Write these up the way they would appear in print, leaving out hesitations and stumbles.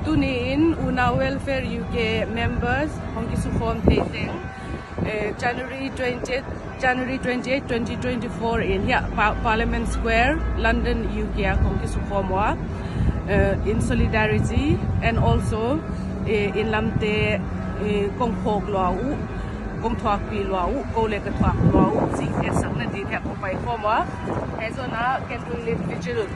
Tunin Una Welfare UK members Hongkisukhom Theiteng January 28, 2024 in here Parliament Square, London, UK Hongkisukhomwa in solidarity, and also in Lamte Kongphok Lwau Kong Thuak Pi Lwau Kole Ka Thuak Lwau Si Esang na di thak Pai Khomwa Ezona Kendri Lit Vigil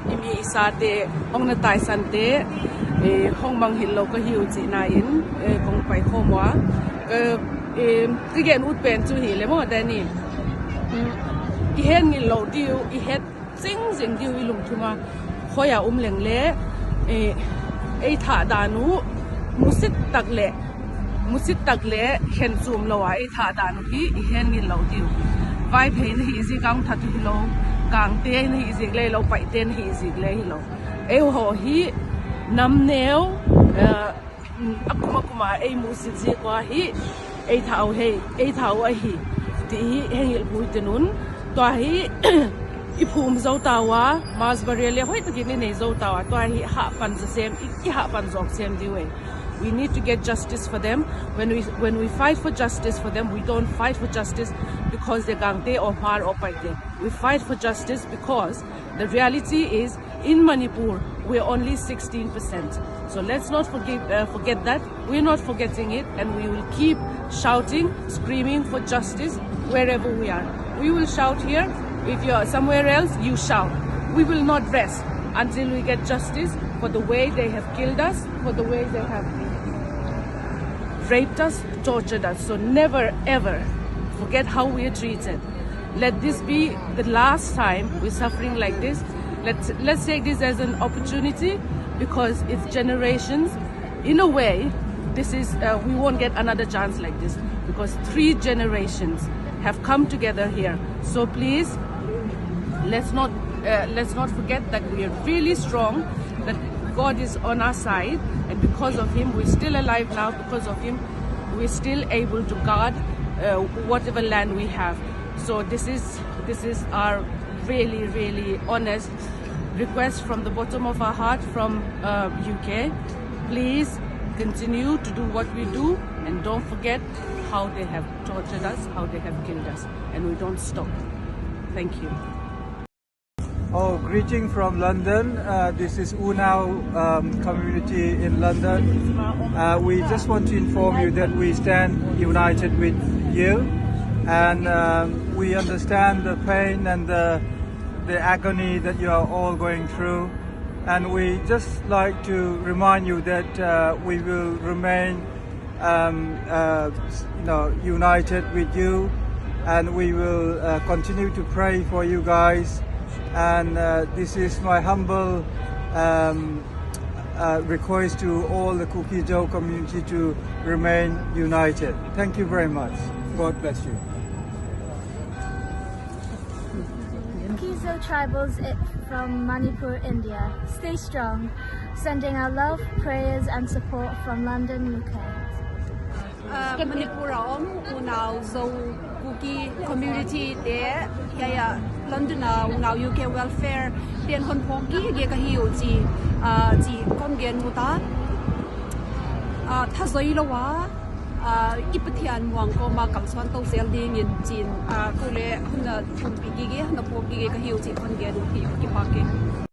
Imi Isate Hong na Tai Sante Hong Mang Hillo Ka Hiu Chi Na In Kong Pai Khomwa cái gen út bền chú hỉ lấy một đây nè, cái hết nghìn lẩu tiêu, cái hết dính tiêu cái lùng thua mà, khói à leng lẽ, ấy thả đà nú, musit tắc lẽ, hiện zoom lâu ấy thả đà nú cái hết nghìn lẩu tiêu, vai phê này gì càng thắt hi lâu, càng tê này gì lấy lâu, bảy tê này gì lấy hi lâu, ấy họ hi nắm neo, akuma ấy musit gì qua hi ấy thảo ấy thì hay bùi tên nún toa hi ipum dâu tàu á masbari le hoi taki ne dâu tàu á toa hi hạ pan xem hạ pan zok xem đi way. We need to get justice for them. When we fight for justice for them, we don't fight for justice because they're gangte or par or paite. We fight for justice because the reality is in Manipur we're only 16%. So let's not forget that. We're not forgetting it, and we will keep shouting, screaming for justice wherever we are. We will shout here. If you're somewhere else, you shout. We will not rest until we get justice for the way they have killed us, for the way they have raped us, tortured us. So never ever forget how we are treated. Let this be the last time we're suffering like this. Let's take this as an opportunity, because it's generations. In a way, this is we won't get another chance like this, because 3 generations have come together here. So please, let's not forget that we are really strong, that God is on our side, and because of Him we're still alive now. Because of Him we're still able to guard whatever land we have. So this is our really honest request from the bottom of our heart from UK. Please continue to do what we do, and don't forget how they have tortured us, how they have killed us, and we don't stop. Thank you. Oh, greeting from London. This is Unau community in London. We just want to inform you that we stand united with you, and we understand the pain and the agony that you are all going through, and we just like to remind you that we will remain united with you, and we will continue to pray for you guys. And this is my humble request to all the Kuki-zo community to remain united. Thank you very much. God bless you. Kuki-zo tribals from Manipur, India. Stay strong. Sending our love, prayers and support from London, UK. Manipur Unau Zo Kuki community there. Yeah, London Unau UK welfare. Then Hon Pongi Geka Hiu Ji Kongen Muta Tazoilawa Ipatian Wangko Makam Swanto Selding in Jin Kule Huna Pigi Hana Pogi Geka Hiu Ji Kongen Kipake.